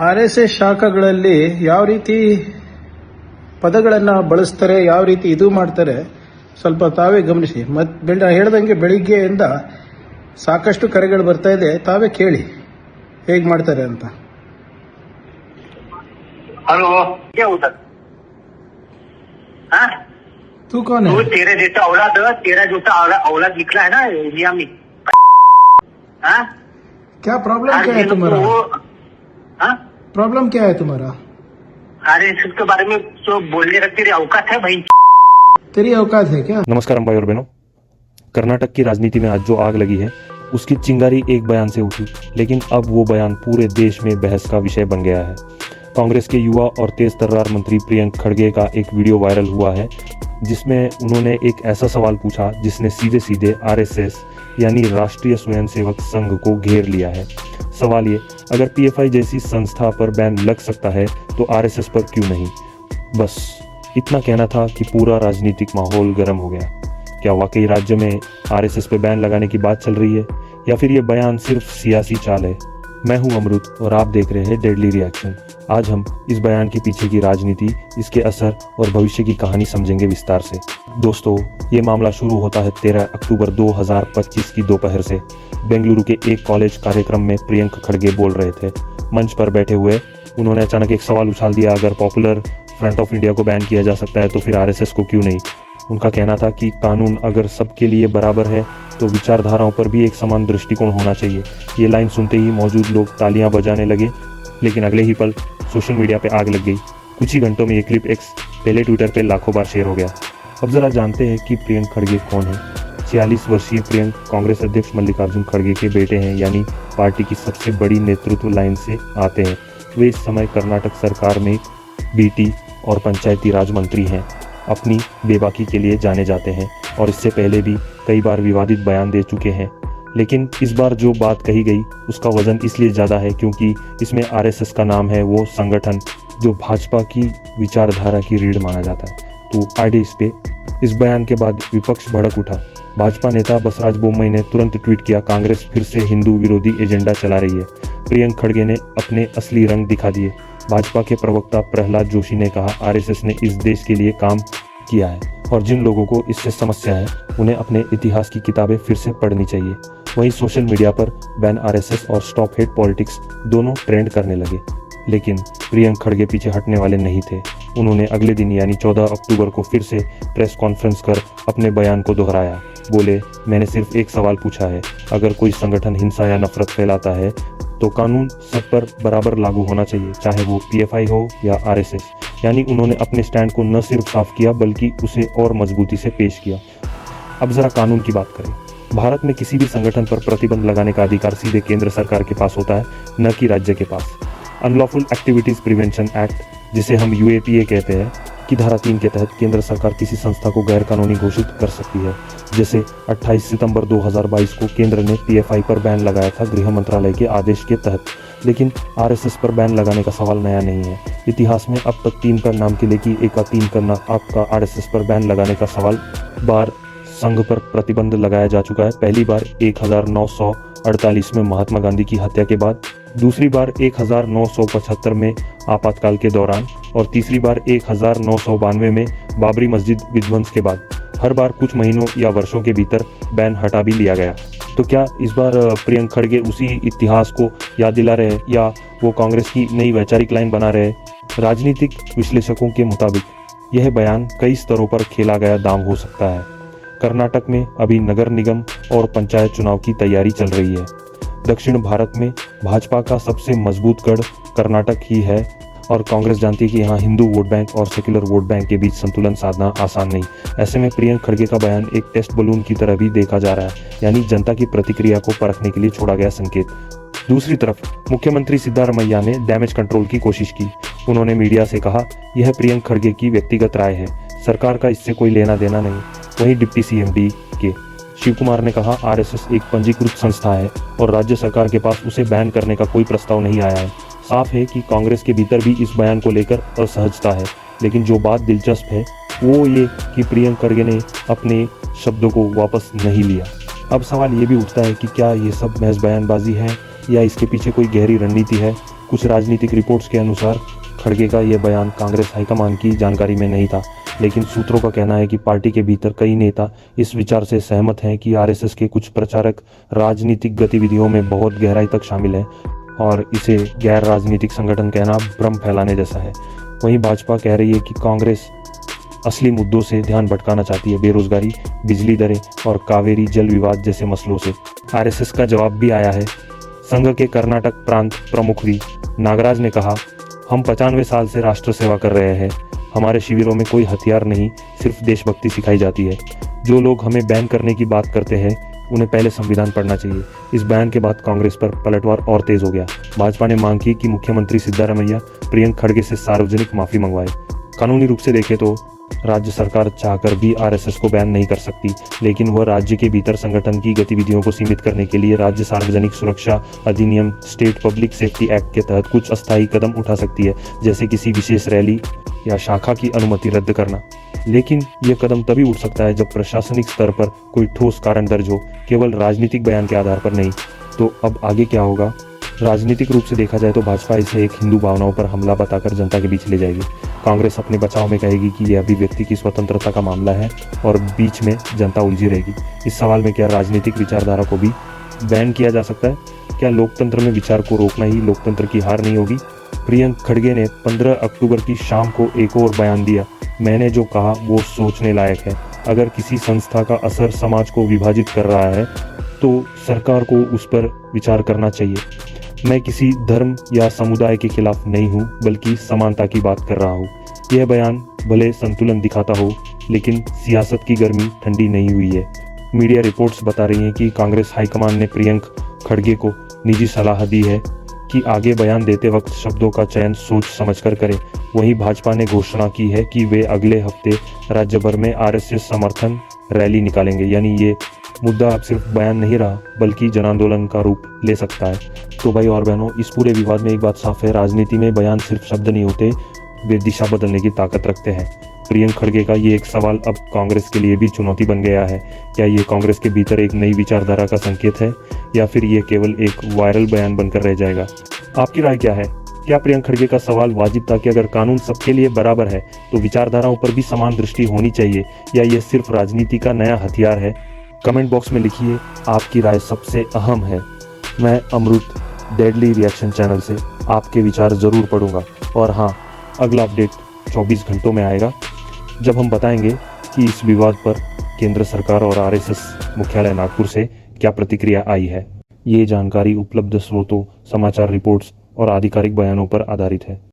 RSS ಶಾಖಗಳಲ್ಲಿ ಯಾವ ರೀತಿ ಪದಗಳನ್ನು ಬಳಸ್ತಾರೆ, ಯಾವ ರೀತಿ ಇದು ಮಾಡ್ತಾರೆ ಸ್ವಲ್ಪ ತಾವೇ ಗಮನಿಸಿ. ಮತ್ತೆ ಹೇಳ್ದಂಗೆ ಬೆಳಿಗ್ಗೆಯಿಂದ ಸಾಕಷ್ಟು ಕರೆಗಳು ಬರ್ತಾ ಇದೆ, ತಾವೇ ಕೇಳಿ ಹೇಗೆ ಮಾಡ್ತಾರೆ ಅಂತ. हेलो, क्या होता हाँ? तू कौन है? तू तेरे जैसा औलाद निकला है ना इंडिया में. हाँ? क्या प्रॉब्लम क्या है तुम्हारा? हाँ? प्रॉब्लम क्या है तुम्हारा? अरे इसके बारे में तो बोलने रख तेरी औकात है भाई. तेरी औकात है क्या? नमस्कार भाई और बहनों। कर्नाटक की राजनीति में आज जो आग लगी है उसकी चिंगारी एक बयान से उठी, लेकिन अब वो बयान पूरे देश में बहस का विषय बन गया है। कांग्रेस के युवा और तेज तर्रार मंत्री प्रियंक खड़गे का एक वीडियो वायरल हुआ है जिसमें उन्होंने एक ऐसा सवाल पूछा जिसने सीधे सीधे RSS यानी राष्ट्रीय स्वयंसेवक संघ को घेर लिया है। सवाल ये, अगर PFI जैसी संस्था पर बैन लग सकता है तो RSS पर क्यों नहीं? बस इतना कहना था कि पूरा राजनीतिक माहौल गर्म हो गया। क्या वाकई राज्य में RSS पे बैन लगाने की बात चल रही है या फिर ये बयान सिर्फ सियासी चाल है? मैं हूं अमृत और आप देख रहे हैं डेडली रिएक्शन। आज हम इस बयान के पीछे की राजनीति, इसके असर और भविष्य की कहानी समझेंगे विस्तार से। दोस्तों, ये मामला शुरू होता है 13 अक्टूबर 2025 की दोपहर से। बेंगलुरु के एक कॉलेज कार्यक्रम में प्रियंक खड़गे बोल रहे थे। मंच पर बैठे हुए उन्होंने अचानक एक सवाल उछाल दिया, अगर पॉपुलर फ्रंट ऑफ इंडिया को बैन किया जा सकता है तो फिर RSS को क्यों नहीं? उनका कहना था कि कानून अगर सबके लिए बराबर है तो विचारधाराओं पर भी एक समान दृष्टिकोण होना चाहिए। ये लाइन सुनते ही मौजूद लोग तालियां बजाने लगे, लेकिन अगले ही पल सोशल मीडिया पे आग लग गई। कुछ ही घंटों में ये क्लिप एक्स, पहले ट्विटर पे लाखों बार शेयर हो गया। अब जरा जानते हैं कि प्रियंक खड़गे कौन है। 46 वर्षीय प्रियंक कांग्रेस अध्यक्ष मल्लिकार्जुन खड़गे के बेटे हैं, यानी पार्टी की सबसे बड़ी नेतृत्व लाइन से आते हैं। वे इस समय कर्नाटक सरकार में BT और पंचायती राज मंत्री हैं। अपनी बेबाकी के लिए जाने जाते हैं और इससे पहले भी कई बार विवादित बयान दे चुके हैं। लेकिन इस बार जो बात कही गई उसका वजन इसलिए ज़्यादा है क्योंकि इसमें RSS का नाम है, वो संगठन जो भाजपा की विचारधारा की रीढ़ माना जाता है। तो आईडी इस पे। इस बयान के बाद विपक्ष भड़क उठा। भाजपा नेता बसराज बोम्मई ने तुरंत ट्वीट किया, कांग्रेस फिर से हिंदू विरोधी एजेंडा चला रही है। प्रियंक खड़गे ने अपने असली रंग दिखा दिए। भाजपा के प्रवक्ता प्रहलाद जोशी ने कहा, RSS ने इस देश के लिए काम किया है और जिन लोगों को इससे समस्या है उन्हें अपने इतिहास की किताबें फिर से पढ़नी चाहिए। वहीं सोशल मीडिया पर बैन RSS और स्टॉप हेट पॉलिटिक्स दोनों ट्रेंड करने लगे। लेकिन प्रियंक खड़गे पीछे हटने वाले नहीं थे। उन्होंने अगले दिन यानी 14 अक्टूबर को फिर से प्रेस कॉन्फ्रेंस कर अपने बयान को दोहराया। बोले, मैंने सिर्फ एक सवाल पूछा है, अगर कोई संगठन हिंसा या नफरत फैलाता है तो कानून सब पर बराबर लागू होना चाहिए, चाहे वो PFI हो या RSS। यानी उन्होंने अपने स्टैंड को न सिर्फ साफ किया बल्कि उसे और मजबूती से पेश किया। अब जरा कानून की बात करें। भारत में किसी भी संगठन पर प्रतिबंध लगाने का अधिकार सीधे केंद्र सरकार के पास होता है, न कि राज्य के पास। अनलॉफुल एक्टिविटीज प्रिवेंशन एक्ट, जिसे हम UAPA कहते हैं, की धारा 3 के तहत केंद्र सरकार किसी संस्था को गैर कानूनी घोषित कर सकती है। जैसे 28 सितंबर 2022 को केंद्र ने PFI पर बैन लगाया था गृह मंत्रालय के आदेश के तहत। लेकिन RSS पर बैन लगाने का सवाल नया नहीं है। इतिहास में अब तक 3 कर नाम के लिए कि एक 3 करना आपका RSS पर बैन लगाने का सवाल बार संघ पर प्रतिबंध लगाया जा चुका है। पहली बार 1948 में महात्मा गांधी की हत्या के बाद, दूसरी बार 1975 में आपातकाल के दौरान और तीसरी बार 1992 में बाबरी मस्जिद विध्वंस के बाद। हर बार कुछ महीनों या वर्षों के भीतर बैन हटा भी लिया गया। तो क्या इस बार प्रियंक खड़गे उसी इतिहास को याद दिला रहे या वो कांग्रेस की नई वैचारिक लाइन बना रहे? राजनीतिक विश्लेषकों के मुताबिक यह बयान कई स्तरों पर खेला गया दांव हो सकता है। कर्नाटक में अभी नगर निगम और पंचायत चुनाव की तैयारी चल रही है। दक्षिण भारत में भाजपा का सबसे मजबूत गढ़ कर्नाटक ही है और कांग्रेस जानती है कि यहाँ हिंदू वोट बैंक और सेक्युलर वोट बैंक के बीच संतुलन साधना आसान नहीं। ऐसे में प्रियंक खड़गे का बयान एक टेस्ट बलून की तरह भी देखा जा रहा है, यानी जनता की प्रतिक्रिया को परखने के लिए छोड़ा गया संकेत। दूसरी तरफ मुख्यमंत्री सिद्धारमैया ने डैमेज कंट्रोल की कोशिश की। उन्होंने मीडिया से कहा, यह प्रियंक खड़गे की व्यक्तिगत राय है, सरकार का इससे कोई लेना देना नहीं। वहीं deputy CM DK Shiv Kumar ने कहा, RSS एक पंजीकृत संस्था है और राज्य सरकार के पास उसे बैन करने का कोई प्रस्ताव नहीं आया है। साफ है कि कांग्रेस के भीतर भी इस बयान को लेकर असहजता है। लेकिन जो बात दिलचस्प है वो ये कि प्रियंक खड़गे ने अपने शब्दों को वापस नहीं लिया। अब सवाल ये भी उठता है कि क्या ये सब महज बयानबाजी है या इसके पीछे कोई गहरी रणनीति है? कुछ राजनीतिक रिपोर्ट्स के अनुसार खड़गे का यह बयान कांग्रेस हाईकमान की जानकारी में नहीं था, लेकिन सूत्रों का कहना है कि पार्टी के भीतर कई नेता इस विचार से सहमत हैं कि आरएसएस के कुछ प्रचारक राजनीतिक गतिविधियों में बहुत गहराई तक शामिल हैं और इसे गैर राजनीतिक संगठन कहना भ्रम फैलाने जैसा है। वहीं भाजपा कह रही है कि कांग्रेस असली मुद्दों से ध्यान भटकाना चाहती है, बेरोजगारी, बिजली दरें और कावेरी जल विवाद जैसे मसलों से। आरएसएस का जवाब भी आया है। संघ के कर्नाटक प्रांत प्रमुख वी नागराज ने कहा, हम 95 साल से राष्ट्र सेवा कर रहे हैं। हमारे शिविरों में कोई हथियार नहीं, सिर्फ देशभक्ति सिखाई जाती है। जो लोग हमें बैन करने की बात करते हैं उन्हें पहले संविधान पढ़ना चाहिए। इस बयान के बाद कांग्रेस पर पलटवार और तेज हो गया। भाजपा ने मांग की कि मुख्यमंत्री सिद्धारमैया प्रियंक खड़गे से सार्वजनिक माफी मंगवाए। कानूनी रूप से देखें तो राज्य सरकार चाहकर भी आरएसएस को बैन नहीं कर सकती, लेकिन वह राज्य के भीतर संगठन की गतिविधियों को सीमित करने के लिए राज्य सार्वजनिक सुरक्षा अधिनियम स्टेट पब्लिक सेफ्टी एक्ट के तहत कुछ अस्थायी कदम उठा सकती है, जैसे किसी विशेष रैली या शाखा की अनुमति रद्द करना। लेकिन यह कदम तभी उठ सकता है जब प्रशासनिक स्तर पर कोई ठोस कारण दर्ज हो, केवल राजनीतिक बयान के आधार पर नहीं। तो अब आगे क्या होगा? राजनीतिक रूप से देखा जाए तो भाजपा इसे एक हिंदू भावनाओं पर हमला बताकर जनता के बीच ले जाएगी। कांग्रेस अपने बचाव में कहेगी कि यह अभिव्यक्ति की स्वतंत्रता का मामला है और बीच में जनता उलझी रहेगी। इस सवाल में क्या राजनीतिक विचारधारा को भी बैन किया जा सकता है? क्या लोकतंत्र में विचार को रोकना ही लोकतंत्र की हार नहीं होगी? प्रियंक खड़गे ने 15 अक्टूबर की शाम को एक और बयान दिया, मैंने जो कहा वो सोचने लायक है। अगर किसी संस्था का असर समाज को विभाजित कर रहा है तो सरकार को उस पर विचार करना चाहिए। मैं किसी धर्म या समुदाय के खिलाफ नहीं हूँ, बल्कि समानता की बात कर रहा हूँ। यह बयान भले संतुलन दिखाता हो, लेकिन सियासत की गर्मी ठंडी नहीं हुई है। मीडिया रिपोर्ट्स बता रही हैं कि कांग्रेस हाईकमान ने प्रियंक खड़गे को निजी सलाह दी है कि आगे बयान देते वक्त शब्दों का चयन सोच समझकर करें। वहीं भाजपा ने घोषणा की है कि वे अगले हफ्ते राज्य भर में आरएसएस समर्थन रैली निकालेंगे। यानी ये मुद्दा अब सिर्फ बयान नहीं रहा, बल्कि जन आंदोलन का रूप ले सकता है। तो भाई और बहनों, इस पूरे विवाद में एक बात साफ है, राजनीति में बयान सिर्फ शब्द नहीं होते, वे दिशा बदलने की ताकत रखते हैं। प्रियंक खड़गे का ये एक सवाल अब कांग्रेस के लिए भी चुनौती बन गया है। क्या ये कांग्रेस के भीतर एक नई विचारधारा का संकेत है, या फिर ये केवल एक वायरल बयान बनकर रह जाएगा? आपकी राय क्या है? क्या प्रियंक खड़गे का सवाल वाजिब था कि अगर कानून सबके लिए बराबर है तो विचारधाराओं पर भी समान दृष्टि होनी चाहिए, या ये सिर्फ राजनीति का नया हथियार है? कमेंट बॉक्स में लिखिए, आपकी राय सबसे अहम है। मैं अमृत डेडली रिएक्शन चैनल से आपके विचार जरूर पढ़ूंगा। और हाँ, अगला अपडेट 24 घंटों में आएगा, जब हम बताएंगे कि इस विवाद पर केंद्र सरकार और आरएसएस मुख्यालय नागपुर से क्या प्रतिक्रिया आई है। ये जानकारी उपलब्ध स्रोतों, समाचार रिपोर्ट्स और आधिकारिक बयानों पर आधारित है।